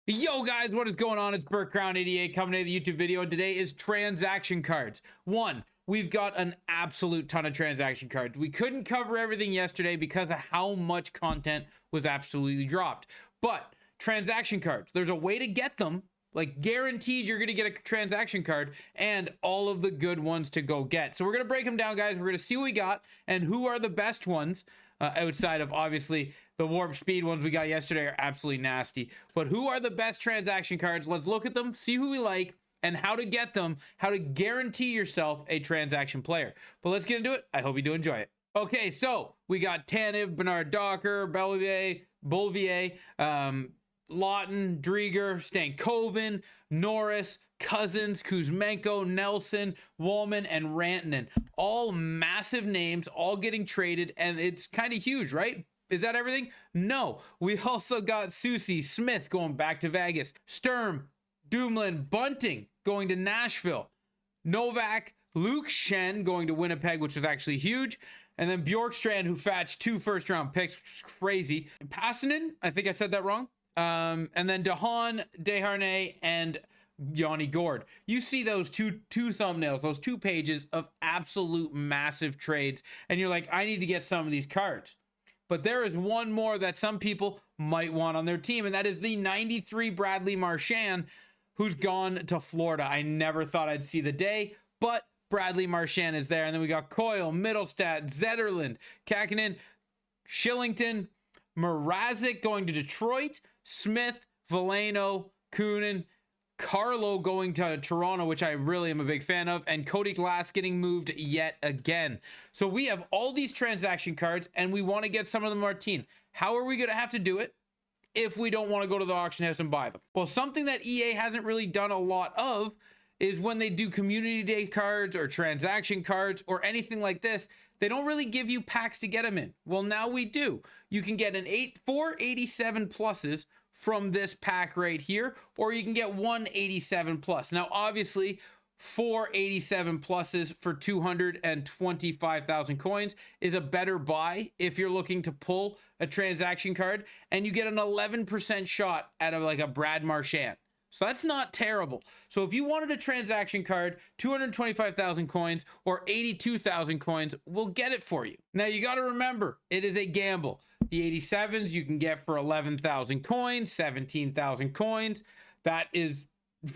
Yo guys, what is going on? It's Burt Crown 88 coming to the YouTube video, and today is transaction cards. We've got an absolute ton of transaction cards. We couldn't cover everything yesterday because of how much content was absolutely dropped. But transaction cards, there's a way to get them, like guaranteed you're gonna get a transaction card, and all of the good ones to go get. So we're gonna break them down, guys. We're gonna see what we got and who are the best ones. Outside of obviously the warp speed ones we got yesterday are absolutely nasty, but who are the best transaction cards? Let's look at them, see who we like, and how to get them, how to guarantee yourself a transaction player. But let's get into it. I hope you do enjoy it. Okay, so we got Tanev, Bernard Docker, Bolivier, Lawton, Drieger, Stankoven, Norris, Cousins, Kuzmenko, Nelson, Woolman, and Rantanen. All massive names, all getting traded, and it's kind of huge, right? Is that everything? No. We also got Susie, Smith going back to Vegas, Sturm, Dumoulin, Bunting going to Nashville, Novak, Luke Shen going to Winnipeg, which was actually huge, and then Bjorkstrand, who fetched 2 first-round picks, which is crazy. Passanen, I think I said that wrong. And then DeHaan, Desharnais, and Yanni Gord. You see those two thumbnails, those 2 pages of absolute massive trades, and you're like, I need to get some of these cards. But there is one more that some people might want on their team, and that is the 93 Bradley Marchand, who's gone to Florida. I never thought I'd see the day, but Bradley Marchand is there. And then we got Coyle, Middlestat, Zetterlund, Kakinen, Shillington, Mrazek going to Detroit, Smith, Veleno, Kunin, Carlo going to Toronto, which I really am a big fan of, and Cody Glass getting moved yet again. So we have all these transaction cards, and we want to get some of them on our team. How are we going to have to do it if we don't want to go to the auction house and buy them? Well, something that EA hasn't really done a lot of is when they do community day cards or transaction cards or anything like this, they don't really give you packs to get them in. Well, now we do. You can get 4 87 pluses from this pack right here, or you can get 187 plus. Now, obviously, 4 87 pluses for 225,000 coins is a better buy if you're looking to pull a transaction card, and you get an 11% shot at a Brad Marchand. So that's not terrible. So if you wanted a transaction card, 225,000 coins or 82,000 coins, we'll get it for you. Now you got to remember, it is a gamble. The 87s you can get for 11,000 coins, 17,000 coins. That is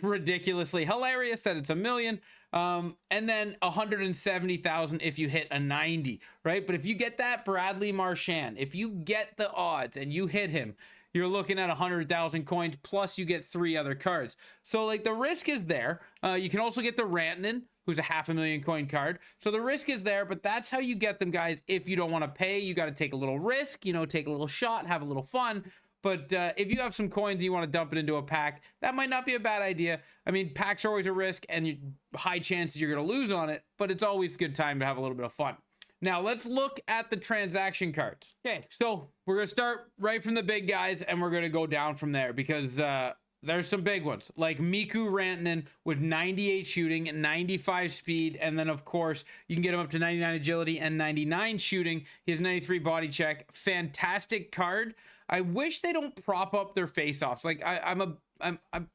ridiculously hilarious that it's a million. And then 170,000 if you hit a 90, right? But if you get that Bradley Marchand, if you get the odds and you hit him, you're looking at 100,000 coins, plus you get 3 other cards. So like the risk is there. You can also get the Rantanen, who's a 500,000 coin card. So the risk is there, but that's how you get them, guys. If you don't want to pay, you got to take a little risk, take a little shot, have a little fun. But if you have some coins and you want to dump it into a pack, that might not be a bad idea. I mean, packs are always a risk, and high chances you're going to lose on it, but it's always a good time to have a little bit of fun. Now, let's look at the transaction cards. Okay, so we're going to start right from the big guys, and we're going to go down from there because there's some big ones, like Mikko Rantanen with 98 shooting, 95 speed, and then, of course, you can get him up to 99 agility and 99 shooting. He has 93 body check. Fantastic card. I wish they don't prop up their face-offs. Like, I'm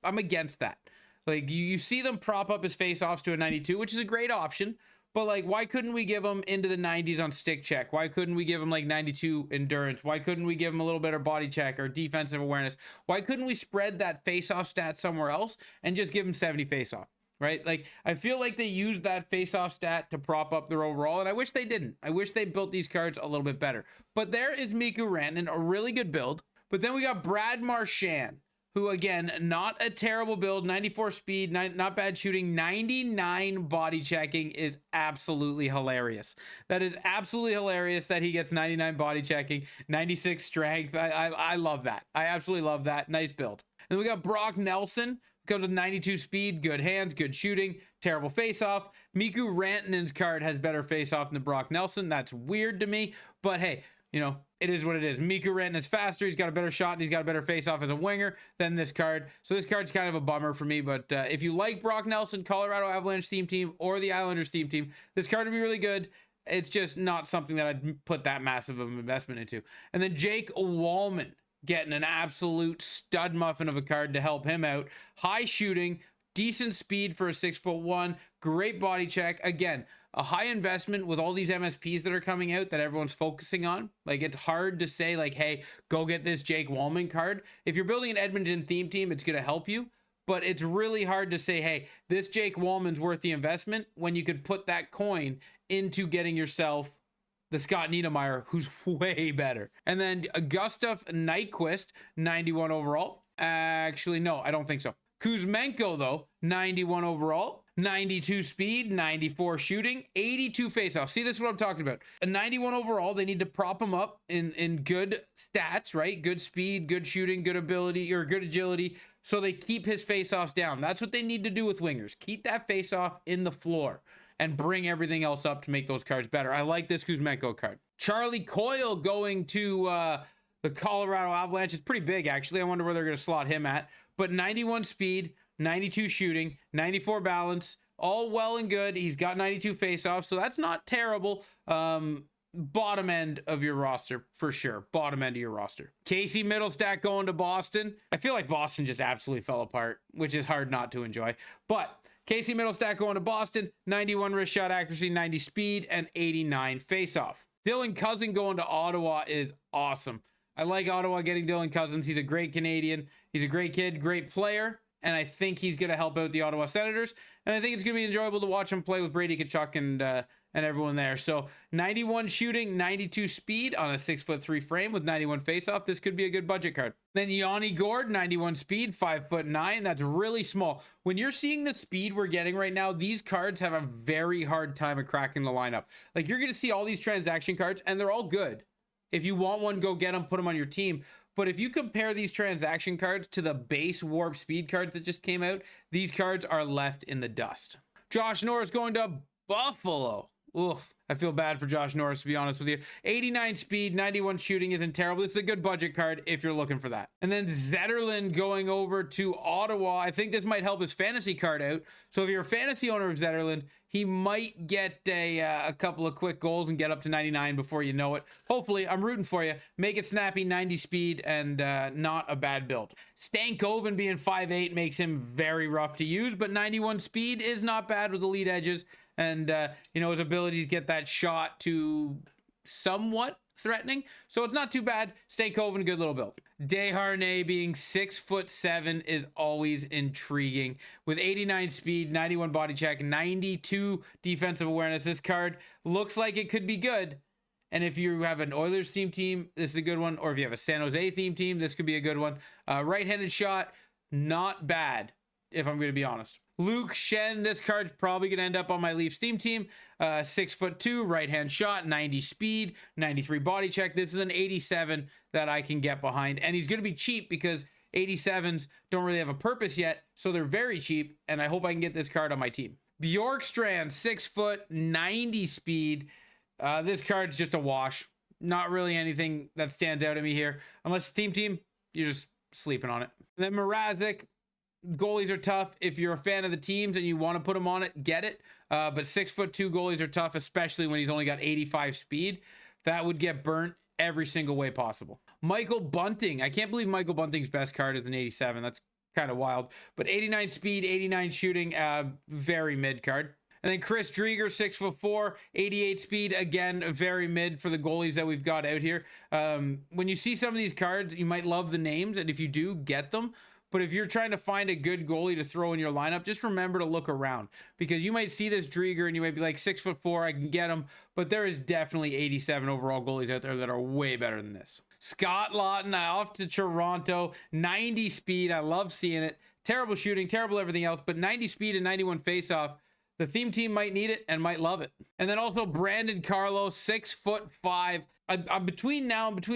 against that. Like, you see them prop up his face-offs to a 92, which is a great option. But, like, why couldn't we give him into the 90s on stick check? Why couldn't we give him, 92 endurance? Why couldn't we give him a little better body check or defensive awareness? Why couldn't we spread that face-off stat somewhere else and just give him 70 face-off, right? Like, I feel like they used that face-off stat to prop up their overall, and I wish they didn't. I wish they built these cards a little bit better. But there is Mikko Rantanen, a really good build. But then we got Brad Marchand, who, again, not a terrible build, 94 speed, not bad shooting, 99 body checking is absolutely hilarious. That is absolutely hilarious that he gets 99 body checking, 96 strength. I love that. I absolutely love that. Nice build. And we got Brock Nelson, goes with 92 speed, good hands, good shooting, terrible face-off. Mikko Rantanen's card has better face-off than Brock Nelson. That's weird to me, but hey, it is what it is. Mikko Rantanen's faster. He's got a better shot, and he's got a better face-off as a winger than this card. So this card's kind of a bummer for me, but if you like Brock Nelson, Colorado Avalanche theme team, or the Islanders theme team, this card would be really good. It's just not something that I'd put that massive of an investment into. And then Jake Wallman getting an absolute stud muffin of a card to help him out. High shooting, decent speed for a 6'1", great body check. Again, a high investment with all these MSPs that are coming out that everyone's focusing on. Like, it's hard to say, like, hey, go get this Jake Wallman card. If you're building an Edmonton theme team, it's going to help you. But it's really hard to say, hey, this Jake Wallman's worth the investment when you could put that coin into getting yourself the Scott Niedermayer, who's way better. And then Gustav Nyquist, 91 overall. Actually, no, I don't think so. Kuzmenko, though, 91 overall, 92 speed, 94 shooting, 82 faceoff. See, this is what I'm talking about. A 91 overall, they need to prop him up in good stats, right? Good speed, good shooting, good ability, or good agility, so they keep his faceoffs down. That's what they need to do with wingers. Keep that faceoff in the floor and bring everything else up to make those cards better. I like this Kuzmenko card. Charlie Coyle going to the Colorado Avalanche. It's pretty big, actually. I wonder where they're going to slot him at. But 91 speed, 92 shooting, 94 balance, all well and good. He's got 92 faceoffs, so that's not terrible. Bottom end of your roster, for sure. Bottom end of your roster. Casey Middlestat going to Boston. I feel like Boston just absolutely fell apart, which is hard not to enjoy. But Casey Middlestat going to Boston, 91 wrist shot accuracy, 90 speed, and 89 faceoff. Dylan Cousin going to Ottawa is awesome. I like Ottawa getting Dylan Cousins. He's a great Canadian. He's a great kid, great player, and I think he's going to help out the Ottawa Senators. And I think it's going to be enjoyable to watch him play with Brady Tkachuk and everyone there. So 91 shooting, 92 speed on a 6'3" frame with 91 faceoff. This could be a good budget card. Then Yanni Gord, 91 speed, 5'9". That's really small. When you're seeing the speed we're getting right now, these cards have a very hard time of cracking the lineup. Like, you're going to see all these transaction cards, and they're all good. If you want one, go get them, put them on your team. But if you compare these transaction cards to the base warp speed cards that just came out, these cards are left in the dust. Josh Norris going to Buffalo. Ugh, I feel bad for Josh Norris, to be honest with you. 89 speed, 91 shooting isn't terrible. This is a good budget card if you're looking for that. And then Zetterlund going over to Ottawa. I think this might help his fantasy card out. So if you're a fantasy owner of Zetterlund, he might get a couple of quick goals and get up to 99 before you know it. Hopefully, I'm rooting for you. Make it snappy, 90 speed, and not a bad build. Stankoven being 5'8" makes him very rough to use, but 91 speed is not bad with elite edges. And, his ability to get that shot to somewhat threatening. So it's not too bad. Stankoven, good little build. Desharnais being 6'7" is always intriguing. With 89 speed, 91 body check, 92 defensive awareness. This card looks like it could be good. And if you have an Oilers team, this is a good one. Or if you have a San Jose theme, this could be a good one. Right-handed shot, not bad, if I'm going to be honest. Luke Shen, this card's probably going to end up on my Leafs theme team. 6'2", right-hand shot, 90 speed, 93 body check. This is an 87 that I can get behind. And he's going to be cheap because 87s don't really have a purpose yet. So they're very cheap. And I hope I can get this card on my team. Bjorkstrand, 6 foot, 90 speed. This card's just a wash. Not really anything that stands out at me here. Unless it's team, you're just sleeping on it. And then Mrazek. Goalies are tough. If you're a fan of the teams and you want to put them on it, get it. But 6'2" goalies are tough, especially when he's only got 85 speed. That would get burnt every single way possible. Michael Bunting. I can't believe Michael Bunting's best card is an 87. That's kind of wild. But 89 speed, 89 shooting, very mid card. And then Chris Drieger, 6'4", 88 speed. Again, very mid for the goalies that we've got out here. When you see some of these cards, you might love the names. And if you do, get them. But if you're trying to find a good goalie to throw in your lineup, just remember to look around, because you might see this Drieger and you might be like 6'4", I can get him. But there is definitely 87 overall goalies out there that are way better than this. Scott Laughton off to Toronto, 90 speed. I love seeing it. Terrible shooting, terrible everything else, but 90 speed and 91 faceoff. The theme team might need it and might love it. And then also Brandon Carlo, 6'5". I'm between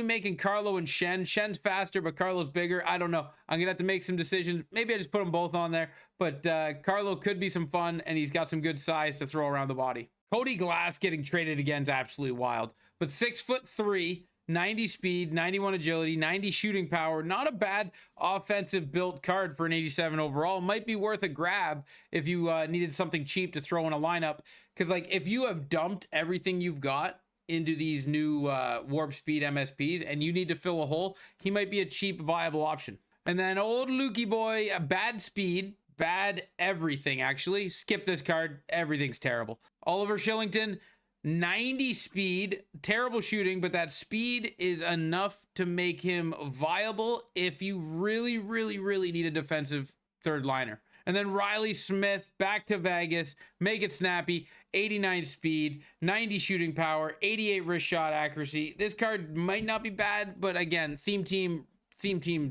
making Carlo and Shen. Shen's faster, but Carlo's bigger. I don't know. I'm gonna have to make some decisions. Maybe I just put them both on there. But Carlo could be some fun, and he's got some good size to throw around the body. Cody Glass getting traded again is absolutely wild. But 6'3", 90 speed, 91 agility, 90 shooting power. Not a bad offensive built card for an 87 overall. Might be worth a grab if you needed something cheap to throw in a lineup. Because, like, if you have dumped everything you've got into these new warp speed MSPs and you need to fill a hole, he might be a cheap, viable option. And then old Lukey boy, bad speed, bad everything actually. Skip this card, everything's terrible. Oliver Shillington, 90 speed, terrible shooting, but that speed is enough to make him viable if you really, really, really need a defensive third liner. And then Riley Smith, back to Vegas, make it snappy, 89 speed, 90 shooting power, 88 wrist shot accuracy. This card might not be bad, but again, theme team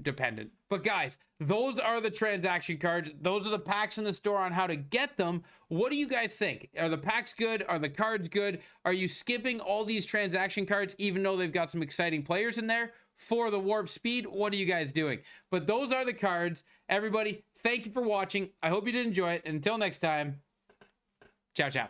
dependent. But guys, those are the transaction cards. Those are the packs in the store on how to get them. What do you guys think? Are the packs good? Are the cards good? Are you skipping all these transaction cards even though they've got some exciting players in there for the warp speed? What are you guys doing? But those are the cards. Everybody, thank you for watching. I hope you did enjoy it. And until next time, ciao, ciao.